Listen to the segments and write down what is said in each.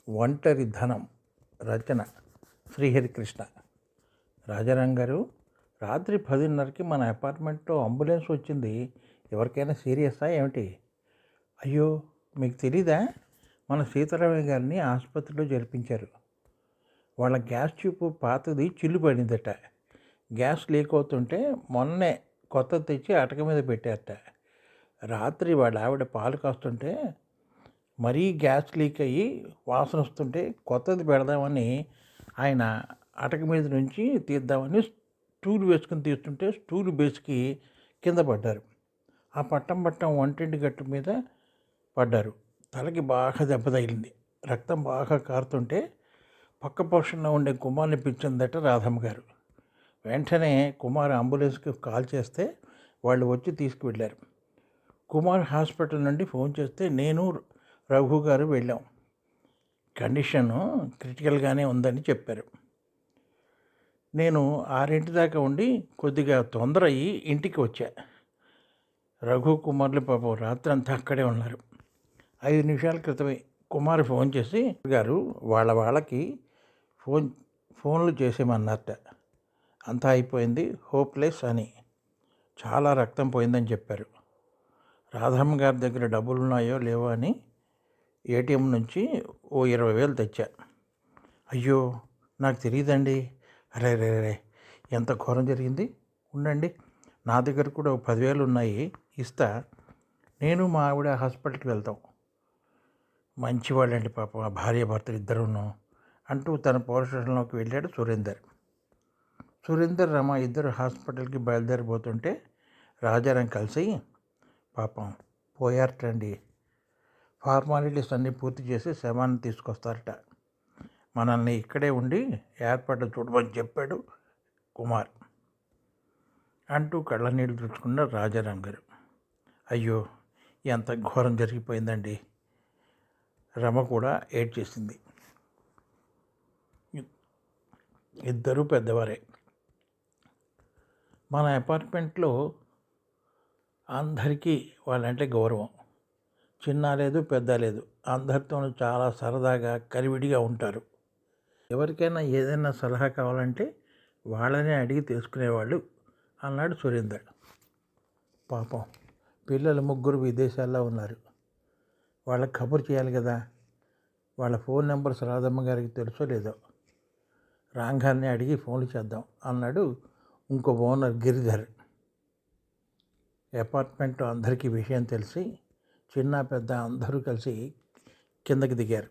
ఒంటరి ధనం. రచన శ్రీహరికృష్ణ. రాజారాం గారు, రాత్రి 10:30కి మన అపార్ట్మెంట్లో అంబులెన్స్ వచ్చింది. ఎవరికైనా సీరియస్సా ఏమిటి? అయ్యో, మీకు తెలీదా? మన సీతారామయ్య గారిని ఆసుపత్రిలో జరిపించారు. వాళ్ళ గ్యాస్ ట్యూబ్ పాతది చిల్లు పడిందట. గ్యాస్ లీక్ అవుతుంటే మొన్నే కొత్తది తెచ్చి అటక మీద పెట్టారట. రాత్రి వాళ్ళ ఆవిడ పాలు కాస్తుంటే మరీ గ్యాస్ లీక్ అయ్యి వాసన వస్తుంటే కొత్తది పెడదామని ఆయన అటక మీద నుంచి తీద్దామని స్టూల్ వేసుకుని తీస్తుంటే స్టూల్ బేస్కి కింద పడ్డారు. ఆ పట్టం వంటింటి గట్టు మీద పడ్డారు. తలకి బాగా దెబ్బ తగిలింది. రక్తం బాగా కారుతుంటే పక్క పోర్షన్లో ఉండే కుమార్ని పిలిచిందట రాధమ్మ గారు. వెంటనే కుమార్ అంబులెన్స్కి కాల్ చేస్తే వాళ్ళు వచ్చి తీసుకువెళ్ళారు. కుమార్ హాస్పిటల్ నుండి ఫోన్ చేస్తే నేను రఘు గారు వెళ్ళాం. కండిషను క్రిటికల్గానే ఉందని చెప్పారు. నేను 6 దాకా ఉండి కొద్దిగా తొందర అయ్యి ఇంటికి వచ్చా. రఘు కుమార్లు పాపం రాత్రి అంతా అక్కడే ఉన్నారు. 5 నిమిషాల క్రితమే కుమార్ ఫోన్ చేసి గారు వాళ్ళకి ఫోన్లు చేసేమన్నట్ట. అంతా అయిపోయింది, హోప్లెస్ అని. చాలా రక్తం పోయిందని చెప్పారు. రాధమ్మ గారి దగ్గర డబ్బులు ఉన్నాయో లేవో అని ఏటీఎం నుంచి ఓ 20,000 తెచ్చా. అయ్యో, నాకు తెలియదండి. అరే రే రే, ఎంత ఘోరం జరిగింది. ఉండండి, నా దగ్గర కూడా ఓ 10,000 ఉన్నాయి, ఇస్తా. నేను మా ఆవిడ హాస్పిటల్కి వెళ్తాం. మంచివాళ్ళండి పాపం, ఆ భార్య భర్తలు ఇద్దరును అంటూ తన పోర్షన్లోకి వెళ్ళాడు సురేందర్ రమ ఇద్దరు హాస్పిటల్కి బయలుదేరిపోతుంటే రాజారాం కలిసి, పాపం పోయారటండి, ఫార్మాలిటీస్ అన్నీ పూర్తి చేసి శవాన్ని తీసుకొస్తారట, మనల్ని ఇక్కడే ఉండి ఏర్పాట్లు చూడమని చెప్పాడు కుమార్ అంటూ కళ్ళనీళ్ళు తుడుచుకున్న రాజారాం గారు. అయ్యో, ఎంత ఘోరం జరిగిపోయిందండి. రమ కూడా ఏడ్చేసింది. ఇద్దరూ పెద్దవారే. మన అపార్ట్మెంట్లో అందరికీ వాళ్ళంటే గౌరవం. చిన్న లేదు పెద్ద లేదు, అందరితోనూ చాలా సరదాగా కలివిడిగా ఉంటారు. ఎవరికైనా ఏదైనా సలహా కావాలంటే వాళ్ళనే అడిగి తెలుసుకునేవాళ్ళు అన్నాడు సురేందర్. పాపం పిల్లలు 3 విదేశాల్లో ఉన్నారు. వాళ్ళకి కబురు చేయాలి కదా. వాళ్ళ ఫోన్ నెంబర్స్ రాధమ్మ గారికి తెలుసో లేదో. రాంగారిని అడిగి ఫోన్లు చేద్దాం అన్నాడు ఇంకో ఓనర్ గిరిధర్. అపార్ట్మెంట్లో అందరికీ విషయం తెలిసి చిన్న పెద్ద అందరూ కలిసి కిందకి దిగారు.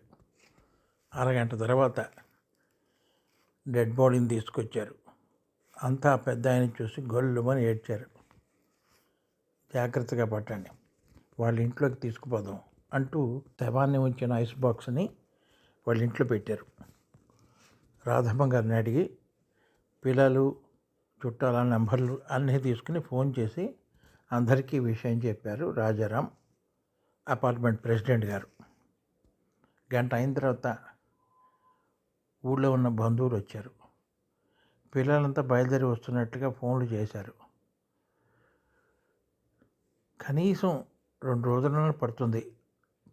అరగంట తర్వాత డెడ్ బాడీని తీసుకొచ్చారు. అంతా పెద్ద ఆయన చూసి గొల్లుమని ఏడ్చారు. జాగ్రత్తగా పట్టండి, వాళ్ళ ఇంట్లోకి తీసుకుపోదాం అంటూ శవాన్ని ఉంచిన ఐస్ బాక్స్ని వాళ్ళ ఇంట్లో పెట్టారు. రాధమ్మ గారిని అడిగి పిల్లలు చుట్టాల నెంబర్లు అన్నీ తీసుకుని ఫోన్ చేసి అందరికీ విషయం చెప్పారు రాజారాం అపార్ట్మెంట్ ప్రెసిడెంట్ గారు. గంట అయిన తర్వాత ఊళ్ళో ఉన్న బంధువులు వచ్చారు. పిల్లలంతా బయలుదేరి వస్తున్నట్టుగా ఫోన్లు చేశారు. కనీసం 2 రోజులైనా పడుతుంది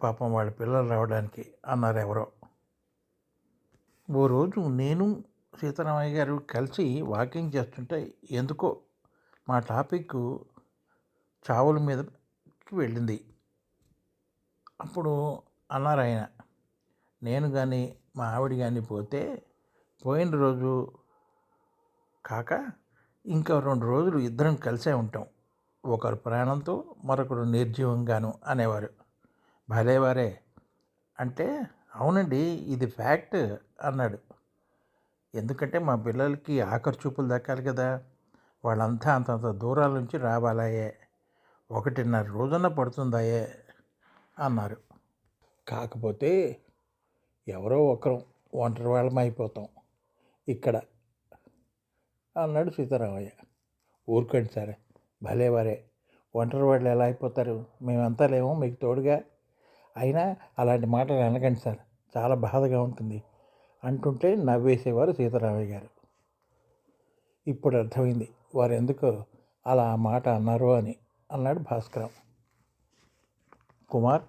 పాపం వాళ్ళ పిల్లలు రావడానికి అన్నారు ఎవరో. ఓ రోజు నేను సీతారామయ్య గారు కలిసి వాకింగ్ చేస్తుంటే ఎందుకో మా టాపిక్ చావుల మీదకి వెళ్ళింది. అప్పుడు అన్నారు ఆయన, నేను కానీ మా ఆవిడ కానీ పోతే పోయిన రోజు కాక ఇంకా 2 రోజులు ఇద్దరం కలిసే ఉంటాం, ఒకరు ప్రాణంతో మరొకరు నిర్జీవంగాను అనేవారు. భలేవారే అంటే, అవునండి ఇది ఫ్యాక్ట్ అన్నాడు. ఎందుకంటే మా పిల్లలకి ఆఖరి చూపులు దక్కాలి కదా. వాళ్ళంతా అంతంత దూరాల నుంచి రావాలాయే, 1.5 రోజున పడుతుందాయే అన్నారు. కాకపోతే ఎవరో ఒకరం ఒంటరి వాళ్ళం అయిపోతాం ఇక్కడ అన్నాడు సీతారామయ్య. ఊరుకోండి సార్, భలేవారే, ఒంటరి వాళ్ళు ఎలా అయిపోతారు, మేమంతా లేము మీకు తోడుగా. అయినా అలాంటి మాటలు అనకండి సార్, చాలా బాధగా ఉంటుంది అంటుంటే నవ్వేసేవారు సీతారామయ్య గారు. ఇప్పుడు అర్థమైంది వారు ఎందుకు అలా మాట అన్నారు అని అన్నాడు భాస్కరం. కుమార్,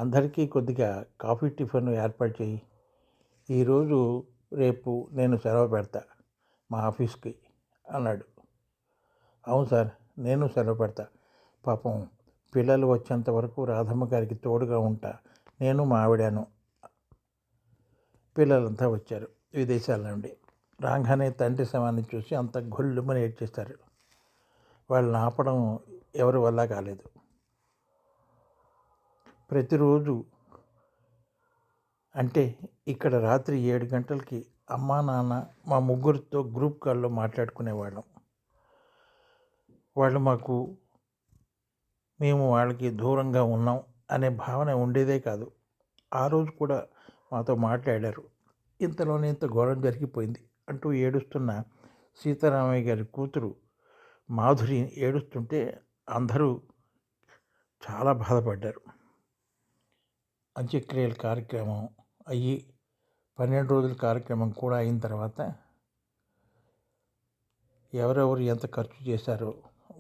అందరికీ కొద్దిగా కాఫీ టిఫిన్ ఏర్పాటు చేయి. ఈరోజు రేపు నేను సెలవు పెడతా మా ఆఫీస్కి అన్నాడు. అవును సార్, నేను సెలవు పెడతా. పాపం పిల్లలు వచ్చేంత వరకు రాధమ్మ గారికి తోడుగా ఉంటా. నేను మా ఆవిడను. పిల్లలంతా వచ్చారు విదేశాల నుండి. రాగానే తండ్రి శవాన్ని చూసి అంత గొల్లుమని ఏడ్చేస్తారు. వాళ్ళని ఆపడం ఎవరి వల్ల కాలేదు. ప్రతిరోజు అంటే ఇక్కడ రాత్రి 7 గంటలకి అమ్మా నాన్న మా ముగ్గురితో గ్రూప్ కాల్లో మాట్లాడుకునేవాళ్ళం. వాళ్ళు మేము వాళ్ళకి దూరంగా ఉన్నాం అనే భావన ఉండేదే కాదు. ఆ రోజు కూడా మాతో మాట్లాడారు. ఇంతలోనే ఇంత ఘోరం జరిగిపోయింది అంటూ ఏడుస్తున్న సీతారామయ్య గారి కూతురు మాధురి ఏడుస్తుంటే అందరూ చాలా బాధపడ్డారు. అంత్యక్రియల కార్యక్రమం అయ్యి 12 రోజుల కార్యక్రమం కూడా అయిన తర్వాత ఎవరెవరు ఎంత ఖర్చు చేశారో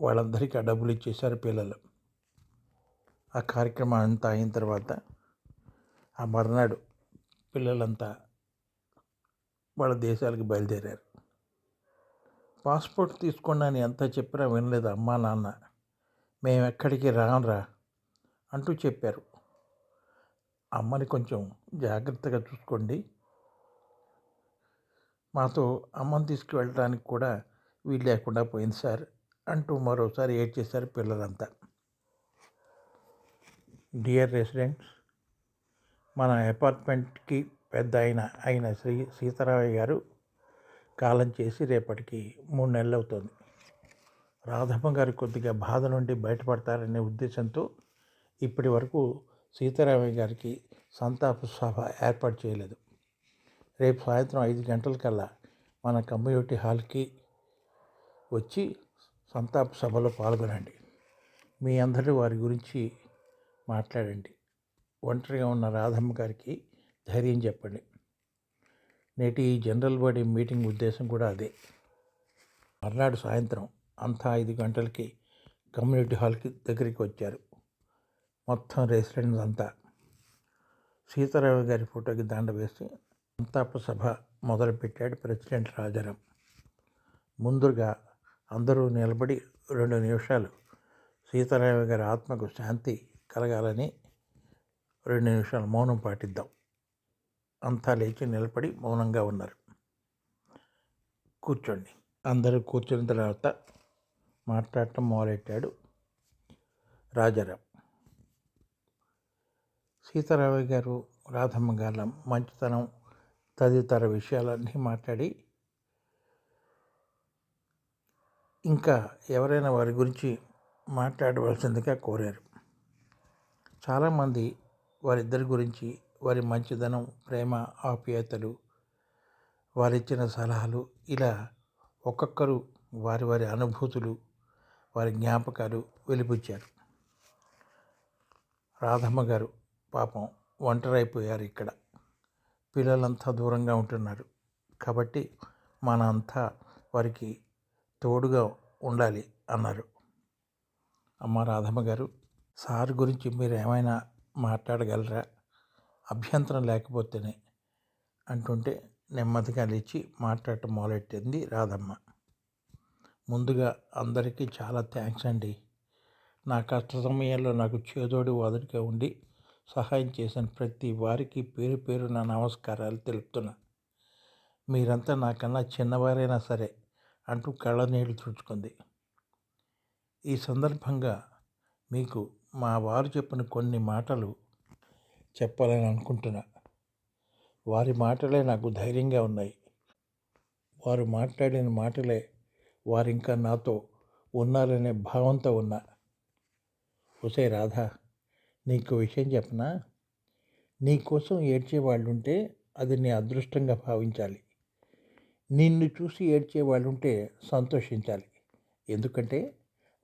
వాళ్ళందరికీ ఆ డబ్బులు ఇచ్చేశారు పిల్లలు. ఆ కార్యక్రమం అంతా అయిన తర్వాత ఆ మర్నాడు పిల్లలంతా వాళ్ళ దేశాలకు బయలుదేరారు. పాస్పోర్ట్ తీసుకోండి అని ఎంత చెప్పినా వినలేదు అమ్మా నాన్న. మేము ఎక్కడికి రానురా అంటూ చెప్పారు. అమ్మని కొంచెం జాగ్రత్తగా చూసుకోండి, మాతో అమ్మని తీసుకువెళ్ళడానికి కూడా వీలు లేకుండా పోయింది సార్ అంటూ మరోసారి ఏడ్చేశారు పిల్లలంతా. డియర్ రెసిడెంట్స్, మన అపార్ట్మెంట్కి పెద్ద అయిన శ్రీ సీతారామయ్య గారు కాలం చేసి రేపటికి 3 నెలలు అవుతుంది. రాధమ్మ గారు కొద్దిగా బాధ నుండి బయటపడతారనే ఉద్దేశంతో ఇప్పటి వరకు సీతారామయ్య గారికి సంతాప సభ ఏర్పాటు చేయలేదు. రేపు సాయంత్రం 5 గంటలకల్లా మన కమ్యూనిటీ హాల్కి వచ్చి సంతాప సభలో పాల్గొనండి. మీ అందరూ వారి గురించి మాట్లాడండి. ఒంటరిగా ఉన్న రాధమ్మ గారికి ధైర్యం చెప్పండి. నేటి ఈ జనరల్ బాడీ మీటింగ్ ఉద్దేశం కూడా అదే. మర్నాడు సాయంత్రం అంతా 5 గంటలకి కమ్యూనిటీ హాల్కి దగ్గరికి వచ్చారు. మొత్తం రెసిడెంట్స్ అంతా సీతారామయ్య గారి ఫోటోకి దండ వేసి సంతాప సభ మొదలుపెట్టాడు ప్రెసిడెంట్ రాజారాం. ముందుగా అందరూ నిలబడి 2 నిమిషాలు సీతారామయ్య గారి ఆత్మకు శాంతి కలగాలని 2 నిమిషాలు మౌనం పాటిద్దాం. అంతా లేచి నిలబడి మౌనంగా ఉన్నారు. కూర్చోండి. అందరూ కూర్చున్న తర్వాత మాట్లాడటం మొదలెట్టాడు రాజారాం. సీతారామయ్య గారు, రాధమ్మ గారి మంచితనం తదితర విషయాలన్నీ మాట్లాడి ఇంకా ఎవరైనా వారి గురించి మాట్లాడవలసిందిగా కోరారు. చాలామంది వారిద్దరి గురించి, వారి మంచితనం, ప్రేమ, ఆప్యాయతలు, వారిచ్చిన సలహాలు ఇలా ఒక్కొక్కరు వారి వారి అనుభూతులు, వారి జ్ఞాపకాలు వెలిపుచ్చారు. రాధమ్మ గారు పాపం ఒంటరైపోయారు. ఇక్కడ పిల్లలంతా దూరంగా ఉంటున్నారు కాబట్టి మన అంతా వారికి తోడుగా ఉండాలి అన్నారు. అమ్మ రాధమ్మ గారు, సార్ గురించి మీరు ఏమైనా మాట్లాడగలరా? అభ్యంతరం లేకపోతేనే అంటుంటే నెమ్మదిగా లేచి మాట్లాడటం మొదలెట్టింది రాధమ్మ. ముందుగా అందరికీ చాలా థ్యాంక్స్ అండి. నా కష్ట సమయాల్లో నాకు చేదోడు వాదుడిగా ఉండి సహాయం చేసిన ప్రతి వారికి పేరు పేరు నా నమస్కారాలు తెలుపుతున్నా. మీరంతా నాకన్నా చిన్నవారైనా సరే అంటూ కళ్ళ నీళ్లు తుడుచుకుంది. ఈ సందర్భంగా మీకు మా వారు చెప్పిన కొన్ని మాటలు చెప్పాలని అనుకుంటున్నా. వారి మాటలే నాకు ధైర్యంగా ఉన్నాయి. వారు మాట్లాడిన మాటలే వారింకా నాతో ఉన్నారనే భావంతో ఉన్నా. ఒసే రాధా, నీకు విషయం చెప్పనా? నీ కోసం ఏడ్చేవాళ్ళుంటే అది నీ అదృష్టంగా భావించాలి. నిన్ను చూసి ఏడ్చేవాళ్ళుంటే సంతోషించాలి. ఎందుకంటే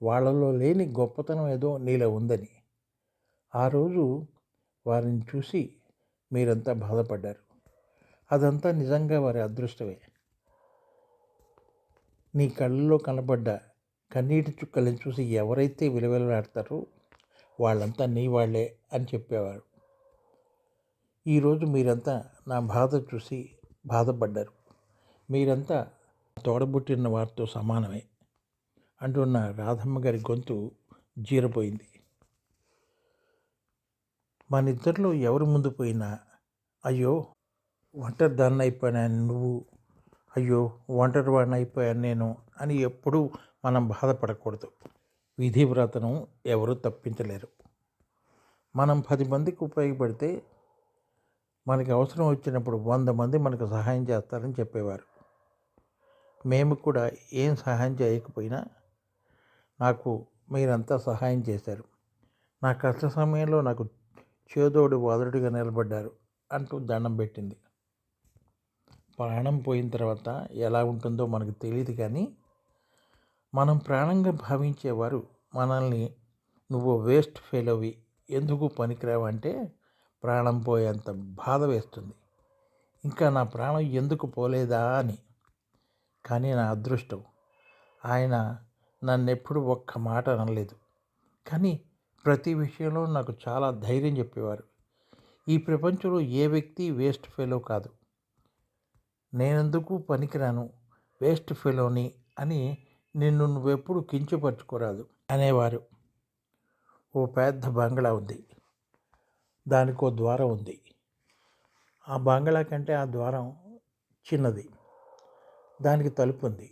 వాళ్ళలో లేని గొప్పతనం ఏదో నీలో ఉందని. ఆ రోజు వారిని చూసి మీరంతా బాధపడ్డారు. అదంతా నిజంగా వారి అదృష్టమే. నీ కళ్ళలో కనబడ్డ కన్నీటి చుక్కలను చూసి ఎవరైతే విలువలాడతారో వాళ్ళంతా నీ వాళ్ళే అని చెప్పేవారు. ఈరోజు మీరంతా నా బాధ చూసి బాధపడ్డారు. మీరంతా తోడబుట్టిన వారితో సమానమే అంటున్న రాధమ్మ గారి గొంతు జీరపోయింది. మన ఇద్దరిలో ఎవరు ముందు పోయినా, అయ్యో ఒంటరి దాన్ని అయిపోయాను నువ్వు, అయ్యో ఒంటరి వాడిని అయిపోయాను నేను అని ఎప్పుడూ మనం బాధపడకూడదు. విధివ్రతను ఎవరూ తప్పించలేరు. మనం 10 మందికి ఉపయోగపడితే మనకి అవసరం వచ్చినప్పుడు 100 మంది మనకు సహాయం చేస్తారని చెప్పేవారు. మేము కూడా ఏం సహాయం చేయకపోయినా నాకు మీరంతా సహాయం చేశారు. నా కష్ట సమయంలో నాకు చేదోడు వాదుడుగా నిలబడ్డారు అంటూ దండం పెట్టింది. ప్రాణం పోయిన తర్వాత ఎలా ఉంటుందో మనకు తెలియదు, కానీ మనం ప్రాణంగా భావించేవారు మనల్ని నువ్వు వేస్ట్ ఫెలోవి, ఎందుకు పనికిరావంటే ప్రాణం పోయేంత బాధ వేస్తుంది. ఇంకా నా ప్రాణం ఎందుకు పోలేదా అని. కానీ నా అదృష్టం, ఆయన నన్నెప్పుడు ఒక్క మాట అనలేదు. కానీ ప్రతి విషయంలో నాకు చాలా ధైర్యం చెప్పేవారు. ఈ ప్రపంచంలో ఏ వ్యక్తి వేస్ట్ ఫెలో కాదు, నేనెందుకు పనికిరాను, వేస్ట్ ఫెలోని అని నిన్ను నువ్వెప్పుడు కించపరుచుకోరాదు అనేవారు. ఓ పెద్ద బంగ్లా ఉంది, దానికో ద్వారం ఉంది. ఆ బంగ్లా కంటే ఆ ద్వారం చిన్నది, దానికి తలుపు ఉంది.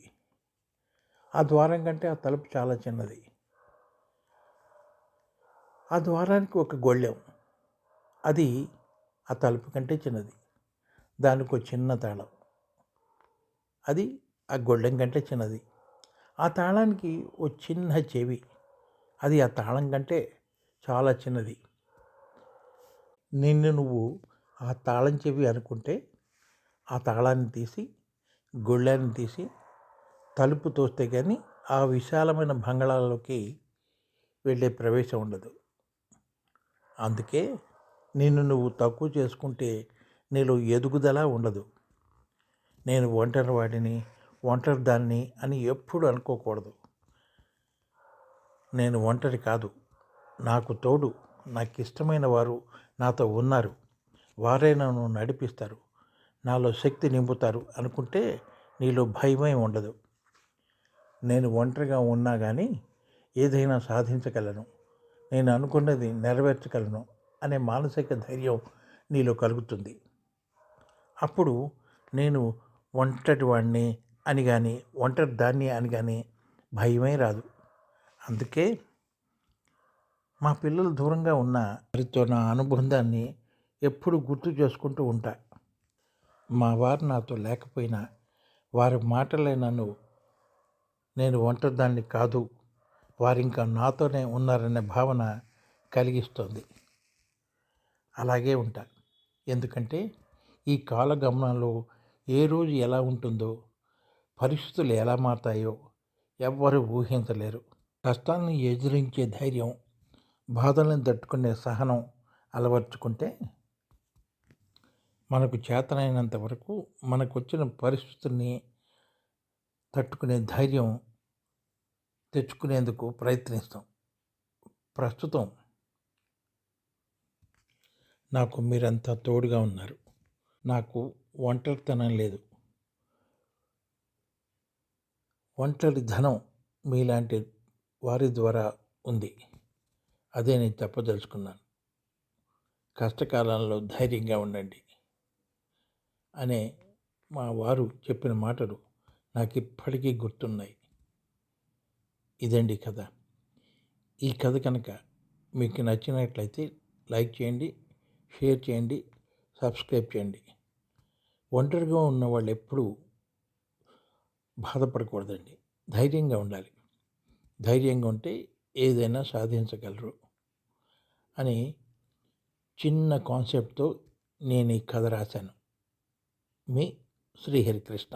ఆ ద్వారం కంటే ఆ తలుపు చాలా చిన్నది. ఆ ద్వారానికి ఒక గొళ్ళెం, అది ఆ తలుపు కంటే చిన్నది. దానికి ఒక చిన్న తాళం, అది ఆ గొళ్ళెం కంటే చిన్నది. ఆ తాళానికి ఓ చిన్న చెవి, అది ఆ తాళం కంటే చాలా చిన్నది. నిన్ను నువ్వు ఆ తాళం చెవి అనుకుంటే ఆ తాళాన్ని తీసి గొళ్ళాన్ని తీసి తలుపు తోస్తే కానీ ఆ విశాలమైన బంగాళాలోకి వెళ్ళే ప్రవేశం ఉండదు. అందుకే నిన్ను నువ్వు తక్కువ చేసుకుంటే నీలో ఎదుగుదల ఉండదు. నేను ఒంటరి వాడిని, ఒంటరి దాన్ని అని ఎప్పుడు అనుకోకూడదు. నేను ఒంటరి కాదు, నాకు తోడు నాకు ఇష్టమైన వారు నాతో ఉన్నారు, వారే నన్ను నడిపిస్తారు, నాలో శక్తి నింపుతారు అనుకుంటే నీలో భయమే ఉండదు. నేను ఒంటరిగా ఉన్నా కానీ ఏదైనా సాధించగలను, నేను అనుకున్నది నెరవేర్చగలను అనే మానసిక ధైర్యం నీలో కలుగుతుంది. అప్పుడు నేను ఒంటరి వాడిని అని కానీ ఒంటరి దాన్ని అని కానీ భయమే రాదు. అందుకే మా పిల్లలు దూరంగా ఉన్న వారితో నా అనుబంధాన్ని ఎప్పుడు గుర్తు చేసుకుంటూ ఉంటా. మా వారు నాతో లేకపోయినా వారి మాటలే నన్ను నేను ఒంటరి దాన్ని కాదు, వారు ఇంకా నాతోనే ఉన్నారనే భావన కలిగిస్తుంది. అలాగే ఉంటా. ఎందుకంటే ఈ కాలగమనంలో ఏ రోజు ఎలా ఉంటుందో, పరిస్థితులు ఎలా మారుతాయో ఎవ్వరూ ఊహించలేరు. కష్టాలను ఎదిరించే ధైర్యం, బాధలను తట్టుకునే సహనం అలవర్చుకుంటే మనకు చేతనైనంత వరకు మనకు వచ్చిన పరిస్థితుల్ని తట్టుకునే ధైర్యం తెచ్చుకునేందుకు ప్రయత్నిస్తాం. ప్రస్తుతం నాకు మీరంతా తోడుగా ఉన్నారు. నాకు ఒంటరితనం లేదు. ఒంటరి ధనం మీలాంటి వారి ద్వారా ఉంది. అదే నేను చెప్పదలుచుకున్నాను. కష్టకాలంలో ధైర్యంగా ఉండండి అనే మా వారు చెప్పిన మాటలు నాకు ఇప్పటికీ గుర్తున్నాయి. ఇదండి కథ. ఈ కథ కనుక మీకు నచ్చినట్లయితే లైక్ చేయండి, షేర్ చేయండి, సబ్స్క్రైబ్ చేయండి. ఒంటరిగా ఉన్న వాళ్ళు ఎప్పుడూ బాధపడకూడదండి, ధైర్యంగా ఉండాలి. ధైర్యంగా ఉంటే ఏదైనా సాధించగలరు అని చిన్న కాన్సెప్ట్తో నేను ఈ కథ రాశాను. మీ శ్రీహరికృష్ణ.